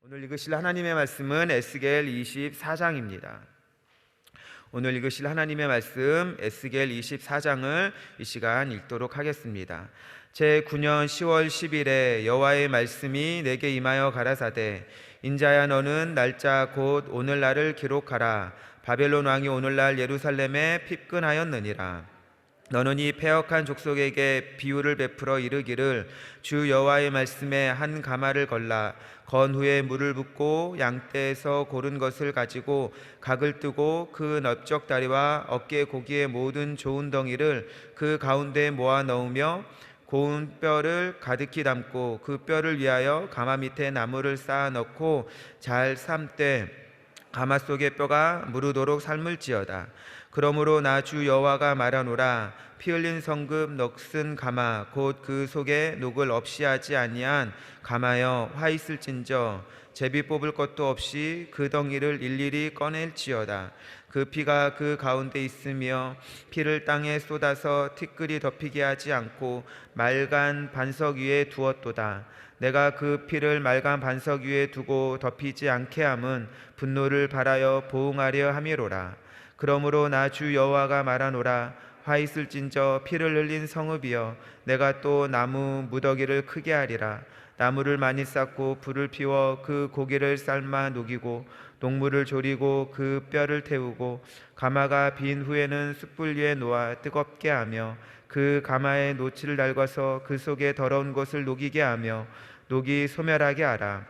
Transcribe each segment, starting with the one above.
오늘 읽으실 하나님의 말씀은 에스겔 24장입니다. 오늘 읽으실 하나님의 말씀 에스겔 24장을 이 시간 읽도록 하겠습니다. 제9년 10월 10일에 여호와의 말씀이 내게 임하여 가라사대, 인자야, 너는 날짜 곧 오늘날을 기록하라. 바벨론 왕이 오늘날 예루살렘에 핍근하였느니라. 너는 이 패역한 족속에게 비유를 베풀어 이르기를, 주 여호와의 말씀에 한 가마를 걸라. 건 후에 물을 붓고 양떼에서 고른 것을 가지고 각을 뜨고 그 넓적 다리와 어깨 고기의 모든 좋은 덩이를 그 가운데에 모아 넣으며 고운 뼈를 가득히 담고 그 뼈를 위하여 가마 밑에 나무를 쌓아 넣고 잘 삶되 가마 속의 뼈가 무르도록 삶을지어다. 그러므로 나 주 여호와가 말하노라. 피 흘린 성급 넋은 가마 곧 그 속에 녹을 없이 하지 아니한 가마여, 화 있을진저 제비 뽑을 것도 없이 그 덩이를 일일이 꺼낼지어다. 그 피가 그 가운데 있으며 피를 땅에 쏟아서 티끌이 덮이게 하지 않고 맑은 반석 위에 두었도다. 내가 그 피를 맑은 반석 위에 두고 덮이지 않게 함은 분노를 발하여 보응하려 함이로라. 그러므로 나 주 여호와가 말하노라. 화 있을진저 피를 흘린 성읍이여, 내가 또 나무 무더기를 크게 하리라. 나무를 많이 쌓고 불을 피워 그 고기를 삶아 녹이고 녹물을 졸이고 그 뼈를 태우고 가마가 빈 후에는 숯불 위에 놓아 뜨겁게 하며 그 가마에 노치를 달궈서 그 속에 더러운 것을 녹이게 하며 녹이 소멸하게 하라.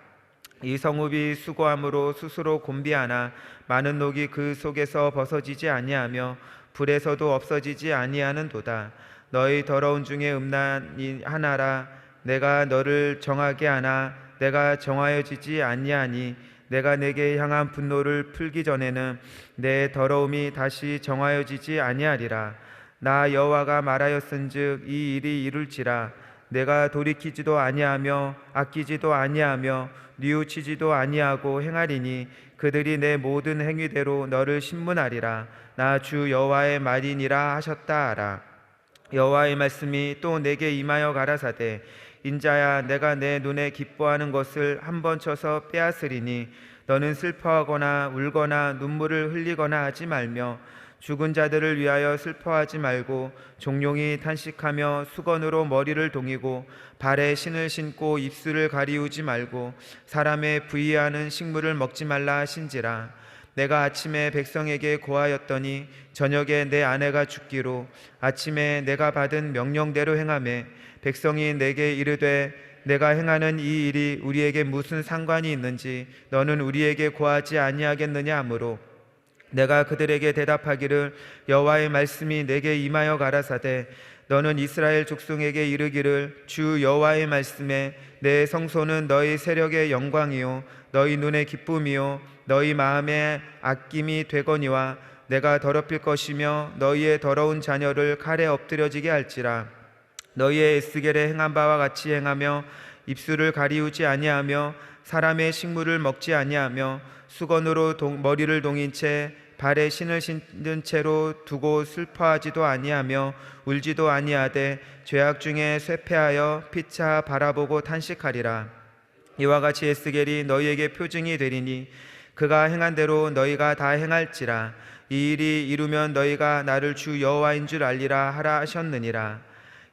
이 성읍이 수고함으로 스스로 곤비하나 많은 녹이 그 속에서 벗어지지 아니하며 불에서도 없어지지 아니하는도다. 너희 더러운 중에 음란이 하나라. 내가 너를 정하게 하나 내가 정하여지지 아니하니 내가 내게 향한 분노를 풀기 전에는 내 더러움이 다시 정하여지지 아니하리라. 나 여호와가 말하였은즉 이 일이 이룰지라. 내가 돌이키지도 아니하며 아끼지도 아니하며 뉘우치지도 아니하고 행하리니 그들이 내 모든 행위대로 너를 신문하리라. 나 주 여호와의 말이니라 하셨다 하라. 여호와의 말씀이 또 내게 임하여 가라사대, 인자야, 내가 내 눈에 기뻐하는 것을 한번 쳐서 빼앗으리니 너는 슬퍼하거나 울거나 눈물을 흘리거나 하지 말며 죽은 자들을 위하여 슬퍼하지 말고 종용이 탄식하며 수건으로 머리를 동이고 발에 신을 신고 입술을 가리우지 말고 사람의 부의하는 식물을 먹지 말라 하신지라. 내가 아침에 백성에게 고하였더니 저녁에 내 아내가 죽기로 아침에 내가 받은 명령대로 행하매 백성이 내게 이르되, 내가 행하는 이 일이 우리에게 무슨 상관이 있는지 너는 우리에게 고하지 아니하겠느냐 하므로 내가 그들에게 대답하기를, 여호와의 말씀이 내게 임하여 가라사대, 너는 이스라엘 족속에게 이르기를, 주 여호와의 말씀에 내 성소는 너희 세력의 영광이요 너희 눈의 기쁨이요 너희 마음의 아낌이 되거니와 내가 더럽힐 것이며 너희의 더러운 자녀를 칼에 엎드려지게 할지라. 너희의 에스겔에 행한 바와 같이 행하며 입술을 가리우지 아니하며 사람의 식물을 먹지 아니하며 수건으로 머리를 동인 채 발에 신을 신은 채로 두고 슬퍼하지도 아니하며 울지도 아니하되 죄악 중에 쇠폐하여 피차 바라보고 탄식하리라. 이와 같이 에스겔이 너희에게 표징이 되리니 그가 행한 대로 너희가 다 행할지라. 이 일이 이루면 너희가 나를 주 여호와인 줄 알리라 하라 하셨느니라.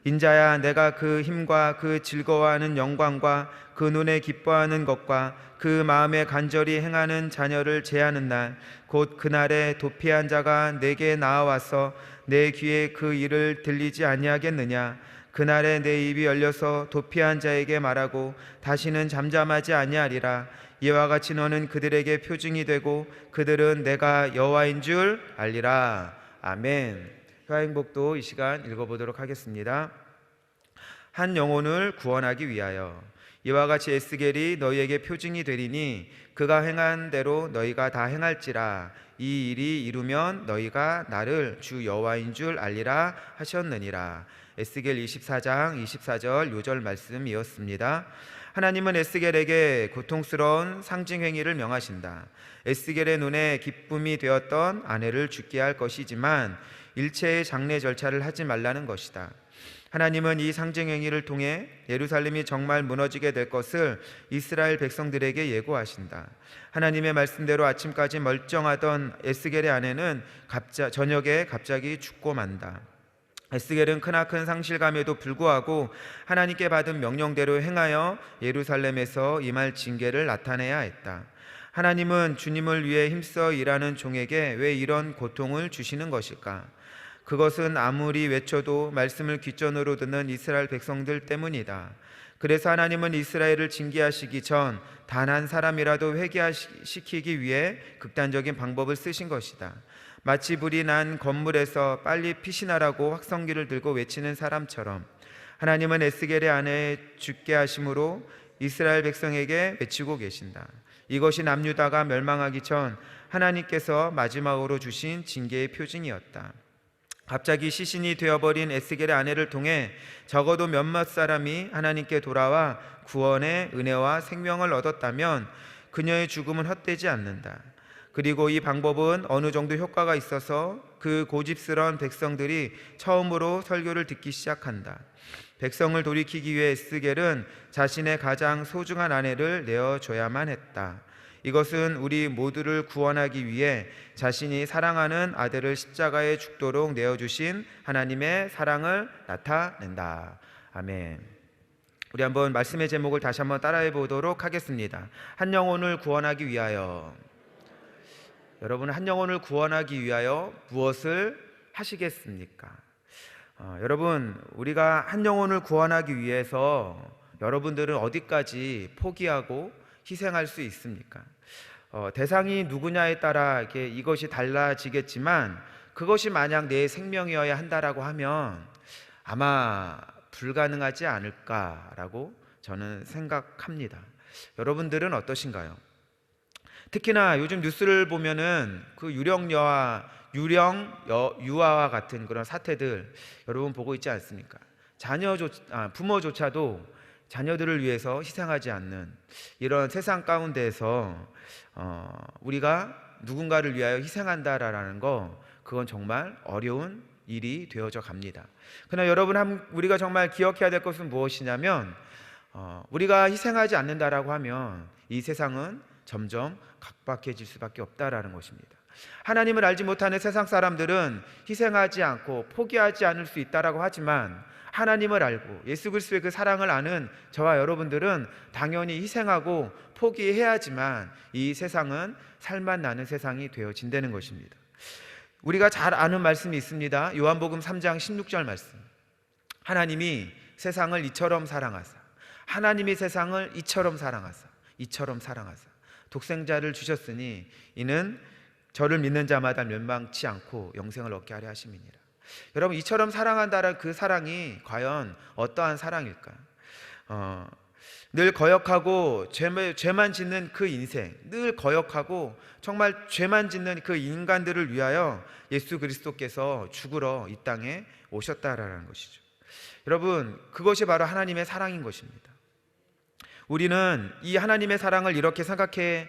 인자야, 내가 그 힘과 그 즐거워하는 영광과 그 눈에 기뻐하는 것과 그 마음에 간절히 행하는 자녀를 제하는 날, 곧 그날에 도피한 자가 내게 나아와서 내 귀에 그 일을 들리지 아니하겠느냐. 그날에 내 입이 열려서 도피한 자에게 말하고 다시는 잠잠하지 아니하리라. 이와 같이 너는 그들에게 표징이 되고 그들은 내가 여호와인 줄 알리라. 아멘. 교화행복도 이 시간 읽어보도록 하겠습니다. 한 영혼을 구원하기 위하여. 이와 같이 에스겔이 너희에게 표징이 되리니 그가 행한 대로 너희가 다 행할지라. 이 일이 이루면 너희가 나를 주 여호와인 줄 알리라 하셨느니라. 에스겔 24장 24절 요절 말씀이었습니다. 하나님은 에스겔에게 고통스러운 상징행위를 명하신다. 에스겔의 눈에 기쁨이 되었던 아내를 죽게 할 것이지만 일체의 장례 절차를 하지 말라는 것이다. 하나님은 이 상징 행위를 통해 예루살렘이 정말 무너지게 될 것을 이스라엘 백성들에게 예고하신다. 하나님의 말씀대로 아침까지 멀쩡하던 에스겔의 아내는 저녁에 갑자기 죽고 만다. 에스겔은 크나큰 상실감에도 불구하고 하나님께 받은 명령대로 행하여 예루살렘에서 임할 징계를 나타내야 했다. 하나님은 주님을 위해 힘써 일하는 종에게 왜 이런 고통을 주시는 것일까? 그것은 아무리 외쳐도 말씀을 귓전으로 듣는 이스라엘 백성들 때문이다. 그래서 하나님은 이스라엘을 징계하시기 전 단 한 사람이라도 회개시키기 위해 극단적인 방법을 쓰신 것이다. 마치 불이 난 건물에서 빨리 빛이 나라고 확성기를 들고 외치는 사람처럼 하나님은 에스겔의 아내 죽게 하심으로 이스라엘 백성에게 외치고 계신다. 이것이 남유다가 멸망하기 전 하나님께서 마지막으로 주신 징계의 표징이었다. 갑자기 시신이 되어버린 에스겔의 아내를 통해 적어도 몇몇 사람이 하나님께 돌아와 구원의 은혜와 생명을 얻었다면 그녀의 죽음은 헛되지 않는다. 그리고 이 방법은 어느 정도 효과가 있어서 그 고집스러운 백성들이 처음으로 설교를 듣기 시작한다. 백성을 돌이키기 위해 에스겔은 자신의 가장 소중한 아내를 내어줘야만 했다. 이것은 우리 모두를 구원하기 위해 자신이 사랑하는 아들을 십자가에 죽도록 내어주신 하나님의 사랑을 나타낸다. 아멘. 우리 한번 말씀의 제목을 다시 한번 따라해 보도록 하겠습니다. 한 영혼을 구원하기 위하여. 여러분, 한 영혼을 구원하기 위하여 무엇을 하시겠습니까? 여러분, 우리가 한 영혼을 구원하기 위해서 여러분들은 어디까지 포기하고 희생할 수 있습니까? 대상이 누구냐에 따라 이것이 달라지겠지만 그것이 만약 내 생명이어야 한다라고 하면 아마 불가능하지 않을까라고 저는 생각합니다. 여러분들은 어떠신가요? 특히나 요즘 뉴스를 보면은 그 유아와 같은 그런 사태들 여러분 보고 있지 않습니까? 부모조차도 자녀들을 위해서 희생하지 않는 이런 세상 가운데에서 우리가 누군가를 위하여 희생한다라는 거, 그건 정말 어려운 일이 되어져 갑니다. 그러나 여러분, 우리가 정말 기억해야 될 것은 무엇이냐면 우리가 희생하지 않는다라고 하면 이 세상은 점점 각박해질 수밖에 없다라는 것입니다. 하나님을 알지 못하는 세상 사람들은 희생하지 않고 포기하지 않을 수 있다라고 하지만 하나님을 알고 예수 그리스도의 그 사랑을 아는 저와 여러분들은 당연히 희생하고 포기해야지만 이 세상은 살만 나는 세상이 되어진다는 것입니다. 우리가 잘 아는 말씀이 있습니다. 요한복음 3장 16절 말씀. 하나님이 세상을 이처럼 사랑하사, 하나님이 세상을 이처럼 사랑하사 독생자를 주셨으니 이는 저를 믿는 자마다 멸망치 않고 영생을 얻게 하려 하심이니라. 여러분, 이처럼 사랑한다는 그 사랑이 과연 어떠한 사랑일까요? 늘 거역하고 죄만 짓는 그 인생, 늘 거역하고 정말 죄만 짓는 그 인간들을 위하여 예수 그리스도께서 죽으러 이 땅에 오셨다라는 것이죠. 여러분, 그것이 바로 하나님의 사랑인 것입니다. 우리는 이 하나님의 사랑을 이렇게 생각해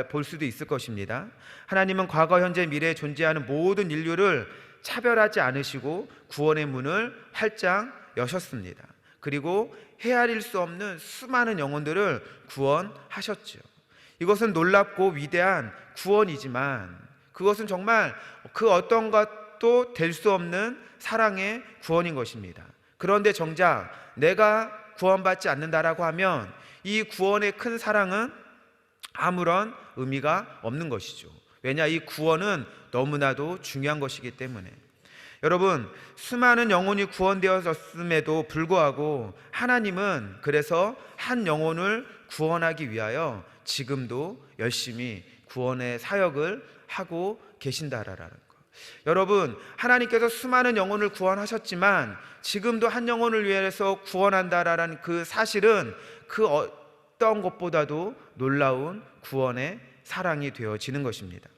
볼 수도 있을 것입니다. 하나님은 과거, 현재, 미래에 존재하는 모든 인류를 차별하지 않으시고 구원의 문을 활짝 여셨습니다. 그리고 헤아릴 수 없는 수많은 영혼들을 구원하셨죠. 이것은 놀랍고 위대한 구원이지만 그것은 정말 그 어떤 것도 될 수 없는 사랑의 구원인 것입니다. 그런데 정작 내가 구원받지 않는다라고 하면 이 구원의 큰 사랑은 아무런 의미가 없는 것이죠. 왜냐, 이 구원은 너무나도 중요한 것이기 때문에. 여러분, 수많은 영혼이 구원되어졌음에도 불구하고 하나님은 그래서 한 영혼을 구원하기 위하여 지금도 열심히 구원의 사역을 하고 계신다라는 것. 여러분, 하나님께서 수많은 영혼을 구원하셨지만 지금도 한 영혼을 위해서 구원한다라는 그 사실은 그 어떤 것보다도 놀라운 구원의 사랑이 되어지는 것입니다.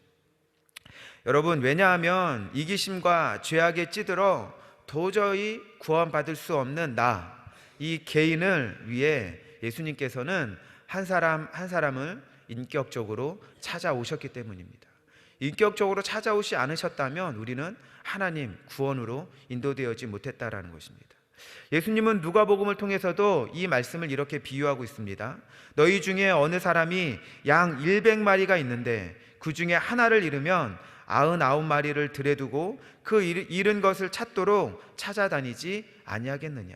여러분, 왜냐하면 이기심과 죄악에 찌들어 도저히 구원받을 수 없는 이 개인을 위해 예수님께서는 한 사람을 인격적으로 찾아오셨기 때문입니다. 인격적으로 찾아오지 않으셨다면 우리는 하나님 구원으로 인도되어지 못했다라는 것입니다. 예수님은 누가복음을 통해서도 이 말씀을 이렇게 비유하고 있습니다. 너희 중에 어느 사람이 양 100마리가 있는데 그 중에 하나를 잃으면 99마리를 들여 두고 그 잃은 것을 찾도록 찾아다니지 아니하겠느냐.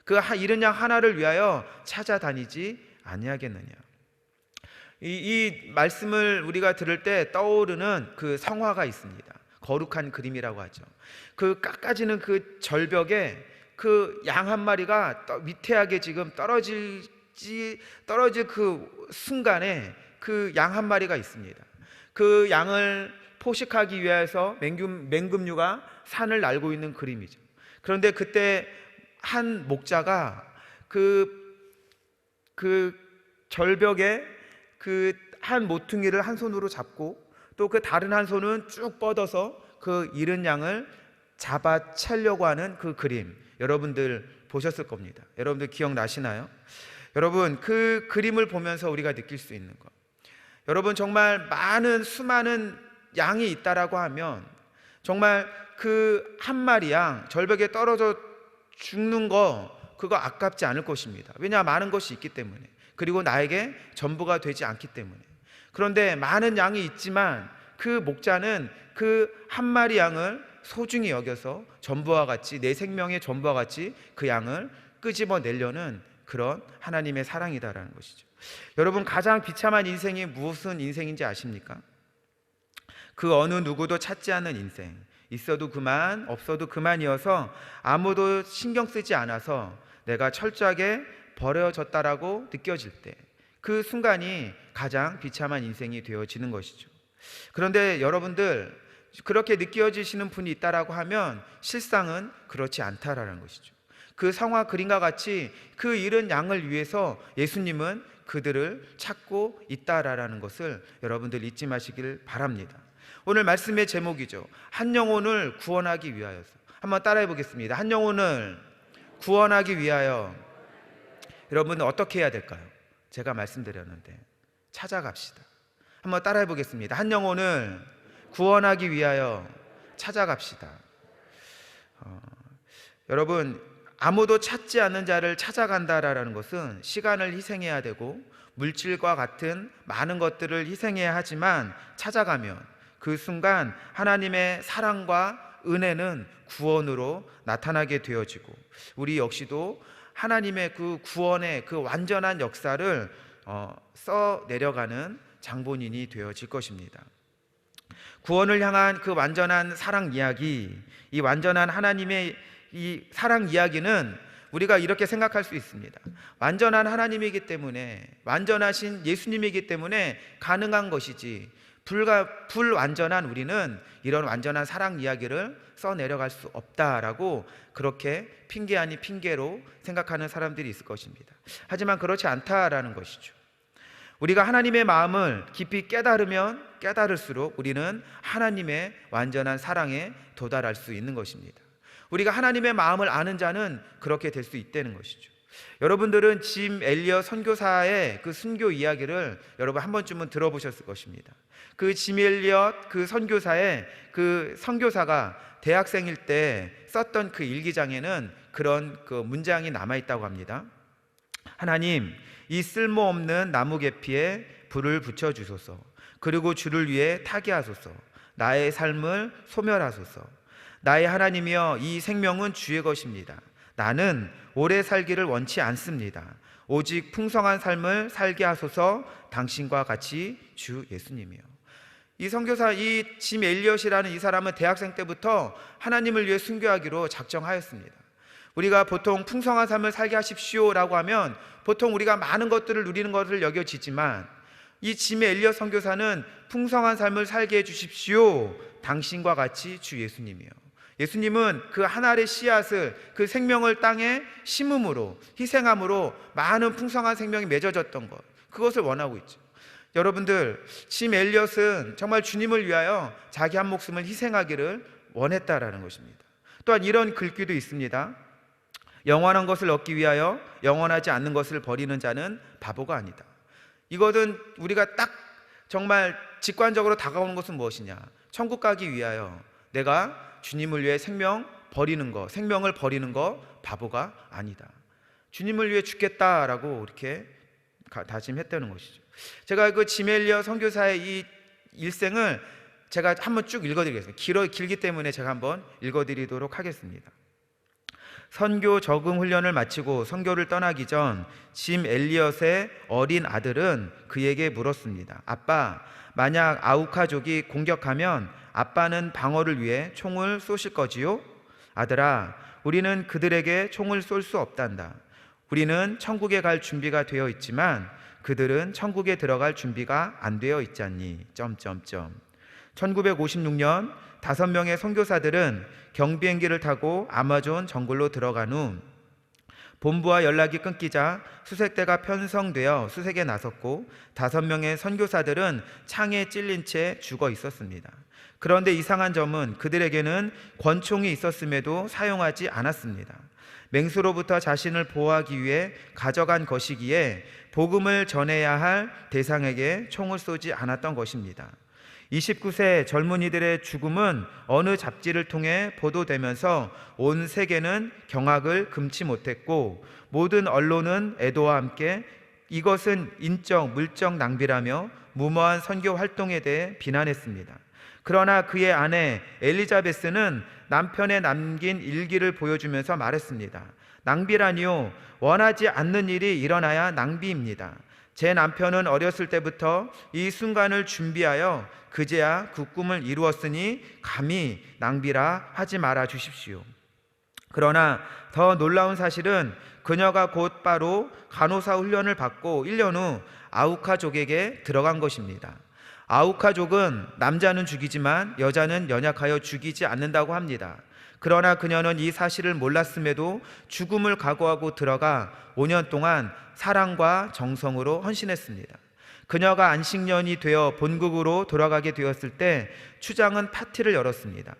그 잃은 양 하나를 위하여 찾아다니지 아니하겠느냐. 이 말씀을 우리가 들을 때 떠오르는 그 성화가 있습니다. 거룩한 그림이라고 하죠. 그 깎아지는 그 절벽에 그 양 한 마리가 위태하게 지금 떨어질 그 순간에 그 양 한 마리가 있습니다. 그 양을 포식하기 위해서 맹금류가 산을 날고 있는 그림이죠. 그런데 그때 한 목자가 그 절벽에 그 한 모퉁이를 한 손으로 잡고 또 그 다른 한 손은 쭉 뻗어서 그 잃은 양을 잡아채려고 하는 그 그림, 여러분들 보셨을 겁니다. 여러분들 기억나시나요? 여러분, 그 그림을 보면서 우리가 느낄 수 있는 것, 여러분 정말 수많은 양이 있다라고 하면 정말 그 한 마리 양 절벽에 떨어져 죽는 거 그거 아깝지 않을 것입니다. 왜냐, 많은 것이 있기 때문에, 그리고 나에게 전부가 되지 않기 때문에. 그런데 많은 양이 있지만 그 목자는 그 한 마리 양을 소중히 여겨서 전부와 같이, 내 생명의 전부와 같이 그 양을 끄집어내려는 그런 하나님의 사랑이다라는 것이죠. 여러분, 가장 비참한 인생이 무슨 인생인지 아십니까? 그 어느 누구도 찾지 않는 인생, 있어도 그만 없어도 그만이어서 아무도 신경 쓰지 않아서 내가 철저하게 버려졌다라고 느껴질 때, 그 순간이 가장 비참한 인생이 되어지는 것이죠. 그런데 여러분들, 그렇게 느껴지시는 분이 있다라고 하면 실상은 그렇지 않다라는 것이죠. 그 성화 그림과 같이 그 잃은 양을 위해서 예수님은 그들을 찾고 있다라는 것을 여러분들 잊지 마시길 바랍니다. 오늘 말씀의 제목이죠. 한 영혼을 구원하기 위하여서. 한번 따라해 보겠습니다. 한 영혼을 구원하기 위하여. 여러분은 어떻게 해야 될까요? 제가 말씀드렸는데 찾아갑시다. 한번 따라해 보겠습니다. 한 영혼을 구원하기 위하여 찾아갑시다. 여러분, 아무도 찾지 않는 자를 찾아간다라는 것은 시간을 희생해야 되고 물질과 같은 많은 것들을 희생해야 하지만 찾아가면 그 순간 하나님의 사랑과 은혜는 구원으로 나타나게 되어지고, 우리 역시도 하나님의 그 구원의 그 완전한 역사를 써 내려가는 장본인이 되어질 것입니다. 구원을 향한 그 완전한 사랑 이야기, 이 완전한 하나님의 이 사랑 이야기는 우리가 이렇게 생각할 수 있습니다. 완전한 하나님이기 때문에, 완전하신 예수님이기 때문에 가능한 것이지, 불완전한 우리는 이런 완전한 사랑 이야기를 써내려갈 수 없다라고 그렇게 핑계 아닌 핑계로 생각하는 사람들이 있을 것입니다. 하지만 그렇지 않다라는 것이죠. 우리가 하나님의 마음을 깊이 깨달으면 깨달을수록 우리는 하나님의 완전한 사랑에 도달할 수 있는 것입니다. 우리가 하나님의 마음을 아는 자는 그렇게 될 수 있다는 것이죠. 여러분들은 짐 엘리엇 선교사의 그 순교 이야기를 여러분 한 번쯤은 들어보셨을 것입니다. 그 짐 엘리엇 그 선교사의 그 선교사가 대학생일 때 썼던 그 일기장에는 그런 그 문장이 남아있다고 합니다. 하나님, 이 쓸모없는 나무 계피에 불을 붙여주소서. 그리고 주를 위해 타게 하소서. 나의 삶을 소멸하소서. 나의 하나님이여, 이 생명은 주의 것입니다. 나는 오래 살기를 원치 않습니다. 오직 풍성한 삶을 살게 하소서. 당신과 같이 주 예수님이요. 이 선교사, 이 짐 엘리엇이라는 이 사람은 대학생 때부터 하나님을 위해 순교하기로 작정하였습니다. 우리가 보통 풍성한 삶을 살게 하십시오라고 하면 보통 우리가 많은 것들을 누리는 것을 여겨지지만, 이 짐 엘리엇 선교사는 풍성한 삶을 살게 해주십시오. 당신과 같이 주 예수님이요. 예수님은 그 한 알의 씨앗을, 그 생명을 땅에 심음으로, 희생함으로 많은 풍성한 생명이 맺어졌던 것, 그것을 원하고 있죠. 여러분들, 짐 엘리엇은 정말 주님을 위하여 자기 한 목숨을 희생하기를 원했다라는 것입니다. 또한 이런 글귀도 있습니다. 영원한 것을 얻기 위하여 영원하지 않는 것을 버리는 자는 바보가 아니다. 이것은 우리가 딱 정말 직관적으로 다가오는 것은 무엇이냐? 천국 가기 위하여 내가 주님을 위해 생명 버리는 거, 생명을 버리는 거 바보가 아니다. 주님을 위해 죽겠다라고 이렇게 다짐했다는 것이죠. 제가 그 짐 엘리어 선교사의 이 일생을 제가 한번 쭉 읽어드리겠습니다. 길기 때문에 제가 한번 읽어드리도록 하겠습니다. 선교 적응 훈련을 마치고 선교를 떠나기 전 짐 엘리엇의 어린 아들은 그에게 물었습니다. 아빠, 만약 아우카족이 공격하면 아빠는 방어를 위해 총을 쏘실 거지요? 아들아, 우리는 그들에게 총을 쏠 수 없단다. 우리는 천국에 갈 준비가 되어 있지만 그들은 천국에 들어갈 준비가 안 되어 있잖니. 1956년 5명의 선교사들은 경비행기를 타고 아마존 정글로 들어간 후 본부와 연락이 끊기자 수색대가 편성되어 수색에 나섰고 5명의 선교사들은 창에 찔린 채 죽어 있었습니다. 그런데 이상한 점은 그들에게는 권총이 있었음에도 사용하지 않았습니다. 맹수로부터 자신을 보호하기 위해 가져간 것이기에 복음을 전해야 할 대상에게 총을 쏘지 않았던 것입니다. 29세 젊은이들의 죽음은 어느 잡지를 통해 보도되면서 온 세계는 경악을 금치 못했고 모든 언론은 애도와 함께 이것은 인적, 물적 낭비라며 무모한 선교 활동에 대해 비난했습니다. 그러나 그의 아내 엘리자베스는 남편에 남긴 일기를 보여주면서 말했습니다. 낭비라니요, 원하지 않는 일이 일어나야 낭비입니다. 제 남편은 어렸을 때부터 이 순간을 준비하여 그제야 그 꿈을 이루었으니 감히 낭비라 하지 말아 주십시오. 그러나 더 놀라운 사실은 그녀가 곧바로 간호사 훈련을 받고 1년 후 아우카족에게 들어간 것입니다. 아우카족은 남자는 죽이지만 여자는 연약하여 죽이지 않는다고 합니다. 그러나 그녀는 이 사실을 몰랐음에도 죽음을 각오하고 들어가 5년 동안 사랑과 정성으로 헌신했습니다. 그녀가 안식년이 되어 본국으로 돌아가게 되었을 때 추장은 파티를 열었습니다.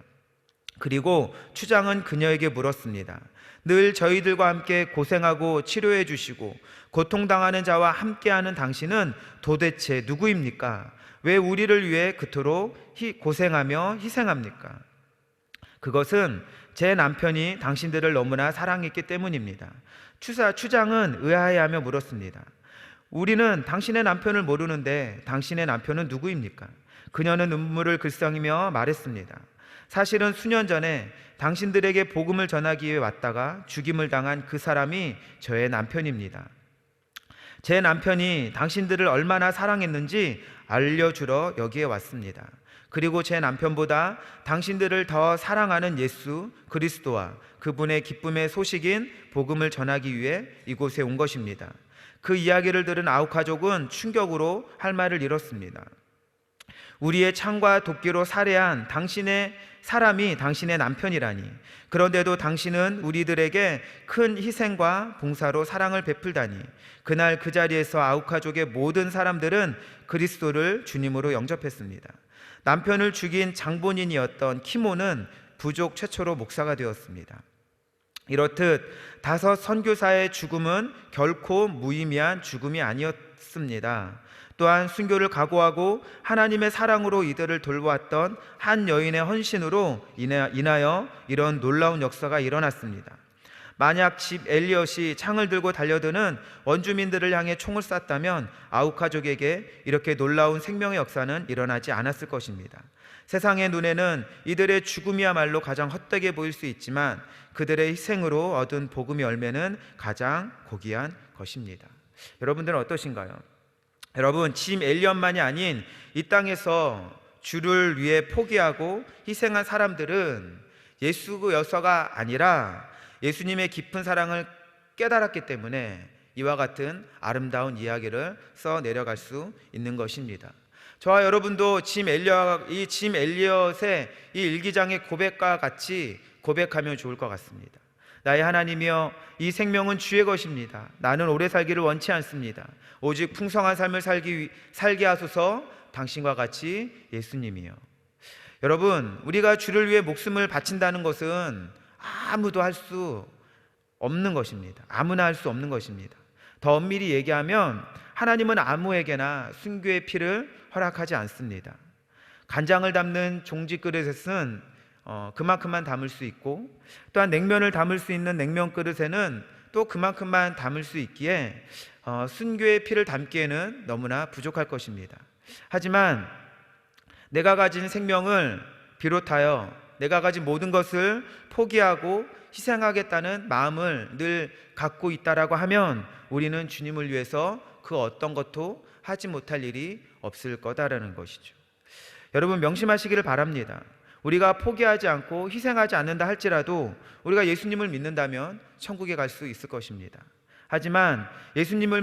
그리고 추장은 그녀에게 물었습니다. 늘 저희들과 함께 고생하고 치료해 주시고 고통당하는 자와 함께하는 당신은 도대체 누구입니까? 왜 우리를 위해 그토록 고생하며 희생합니까? 그것은 제 남편이 당신들을 너무나 사랑했기 때문입니다. 추장은 의아해하며 물었습니다. 우리는 당신의 남편을 모르는데 당신의 남편은 누구입니까? 그녀는 눈물을 글썽이며 말했습니다. 사실은 수년 전에 당신들에게 복음을 전하기 위해 왔다가 죽임을 당한 그 사람이 저의 남편입니다. 제 남편이 당신들을 얼마나 사랑했는지 알려주러 여기에 왔습니다. 그리고 제 남편보다 당신들을 더 사랑하는 예수 그리스도와 그분의 기쁨의 소식인 복음을 전하기 위해 이곳에 온 것입니다. 그 이야기를 들은 아우카족은 충격으로 할 말을 잃었습니다. 우리의 창과 도끼로 살해한 당신의 사람이 당신의 남편이라니. 그런데도 당신은 우리들에게 큰 희생과 봉사로 사랑을 베풀다니. 그날 그 자리에서 아우카족의 모든 사람들은 그리스도를 주님으로 영접했습니다. 남편을 죽인 장본인이었던 키모는 부족 최초로 목사가 되었습니다. 이렇듯 5 선교사의 죽음은 결코 무의미한 죽음이 아니었습니다. 또한 순교를 각오하고 하나님의 사랑으로 이들을 돌보았던 한 여인의 헌신으로 인하여 이런 놀라운 역사가 일어났습니다. 만약 짐 엘리엇이 창을 들고 달려드는 원주민들을 향해 총을 쐈다면 아우카족에게 이렇게 놀라운 생명의 역사는 일어나지 않았을 것입니다. 세상의 눈에는 이들의 죽음이야말로 가장 헛되게 보일 수 있지만 그들의 희생으로 얻은 복음의 열매는 가장 고귀한 것입니다. 여러분들은 어떠신가요? 여러분, 짐 엘리엇만이 아닌 이 땅에서 주를 위해 포기하고 희생한 사람들은 예수여서가 아니라 예수님의 깊은 사랑을 깨달았기 때문에 이와 같은 아름다운 이야기를 써 내려갈 수 있는 것입니다. 저와 여러분도 짐 엘리엇의 이 일기장의 고백과 같이 고백하면 좋을 것 같습니다. 나의 하나님이여, 이 생명은 주의 것입니다. 나는 오래 살기를 원치 않습니다. 오직 풍성한 삶을 살게 하소서. 당신과 같이 예수님이여. 여러분, 우리가 주를 위해 목숨을 바친다는 것은 아무도 할 수 없는 것입니다. 아무나 할 수 없는 것입니다. 더 엄밀히 얘기하면 하나님은 아무에게나 순교의 피를 허락하지 않습니다. 간장을 담는 종지 그릇에 쓴 그만큼만 담을 수 있고, 또한 냉면을 담을 수 있는 냉면 그릇에는 또 그만큼만 담을 수 있기에 순교의 피를 담기에는 너무나 부족할 것입니다. 하지만 내가 가진 생명을 비롯하여 내가 가진 모든 것을 포기하고 희생하겠다는 마음을 늘 갖고 있다라고 하면 우리는 주님을 위해서 그 어떤 것도 하지 못할 일이 없을 거다라는 것이죠. 여러분, 명심하시기를 바랍니다. 우리가 포기하지 않고 희생하지 않는다 할지라도 우리가 예수님을 믿는다면 천국에 갈 수 있을 것입니다. 하지만 예수님을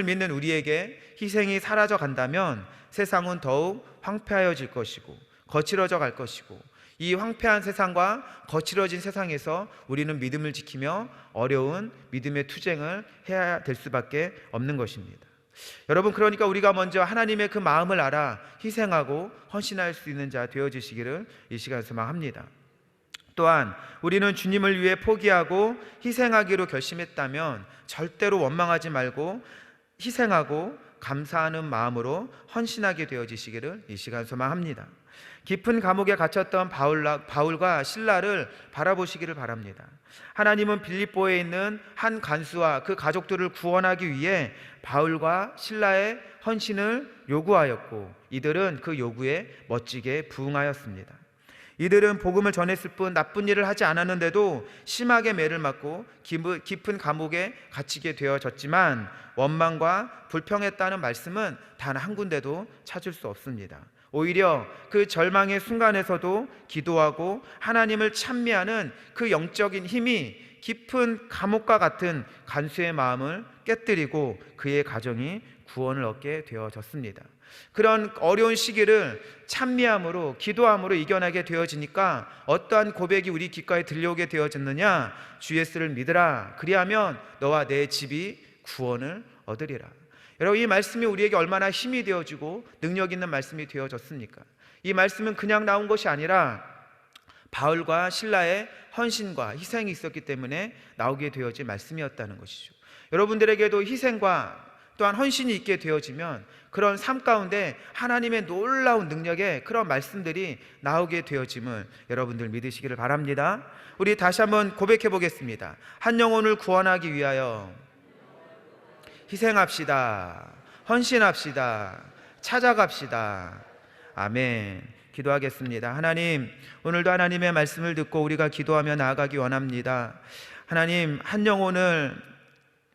믿는 우리에게 희생이 사라져 간다면 세상은 더욱 황폐하여질 것이고 거칠어져 갈 것이고, 이 황폐한 세상과 거칠어진 세상에서 우리는 믿음을 지키며 어려운 믿음의 투쟁을 해야 될 수밖에 없는 것입니다. 여러분, 그러니까 우리가 먼저 하나님의 그 마음을 알아 희생하고 헌신할 수 있는 자 되어주시기를 이 시간에 소망합니다. 또한 우리는 주님을 위해 포기하고 희생하기로 결심했다면 절대로 원망하지 말고 희생하고 감사하는 마음으로 헌신하게 되어지시기를 이 시간 소망합니다. 깊은 감옥에 갇혔던 바울과 실라를 바라보시기를 바랍니다. 하나님은 빌립보에 있는 한 간수와 그 가족들을 구원하기 위해 바울과 실라의 헌신을 요구하였고, 이들은 그 요구에 멋지게 부응하였습니다. 이들은 복음을 전했을 뿐 나쁜 일을 하지 않았는데도 심하게 매를 맞고 깊은 감옥에 갇히게 되어졌지만 원망과 불평했다는 말씀은 단 한 군데도 찾을 수 없습니다. 오히려 그 절망의 순간에서도 기도하고 하나님을 찬미하는 그 영적인 힘이 깊은 감옥과 같은 간수의 마음을 깨뜨리고 그의 가정이 구원을 얻게 되어졌습니다. 그런 어려운 시기를 찬미함으로 기도함으로 이겨내게 되어지니까 어떠한 고백이 우리 귓가에 들려오게 되어졌느냐? 주 예수를 믿으라, 그리하면 너와 내 집이 구원을 얻으리라. 여러분, 이 말씀이 우리에게 얼마나 힘이 되어지고 능력 있는 말씀이 되어졌습니까? 이 말씀은 그냥 나온 것이 아니라 바울과 실라의 헌신과 희생이 있었기 때문에 나오게 되어진 말씀이었다는 것이죠. 여러분들에게도 희생과 또한 헌신이 있게 되어지면 그런 삶 가운데 하나님의 놀라운 능력의 그런 말씀들이 나오게 되어짐을 여러분들 믿으시기를 바랍니다. 우리 다시 한번 고백해 보겠습니다. 한 영혼을 구원하기 위하여 희생합시다. 헌신합시다. 찾아갑시다. 아멘. 기도하겠습니다. 하나님, 오늘도 하나님의 말씀을 듣고 우리가 기도하며 나아가기 원합니다. 하나님, 한 영혼을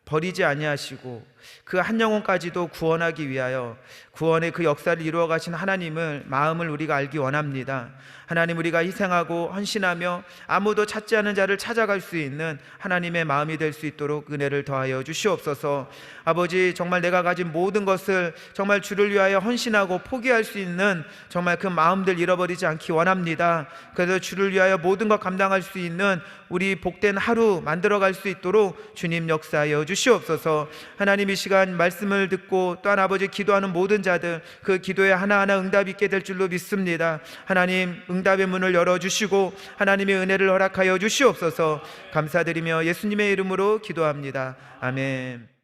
버리지 아니하시고 그 한 영혼까지도 구원하기 위하여 구원의 그 역사를 이루어 가신 하나님을 마음을 우리가 알기 원합니다. 하나님, 우리가 희생하고 헌신하며 아무도 찾지 않은 자를 찾아갈 수 있는 하나님의 마음이 될 수 있도록 은혜를 더하여 주시옵소서. 아버지, 정말 내가 가진 모든 것을 정말 주를 위하여 헌신하고 포기할 수 있는 정말 그 마음들 잃어버리지 않기 원합니다. 그래서 주를 위하여 모든 것 감당할 수 있는 우리 복된 하루 만들어갈 수 있도록 주님 역사하여 주시옵소서. 하나님, 이 시간 말씀을 듣고 또한 아버지 기도하는 모든 자들 그 기도에 하나하나 응답이 있게 될 줄로 믿습니다. 하나님, 응답의 문을 열어주시고 하나님의 은혜를 허락하여 주시옵소서. 감사드리며 예수님의 이름으로 기도합니다. 아멘.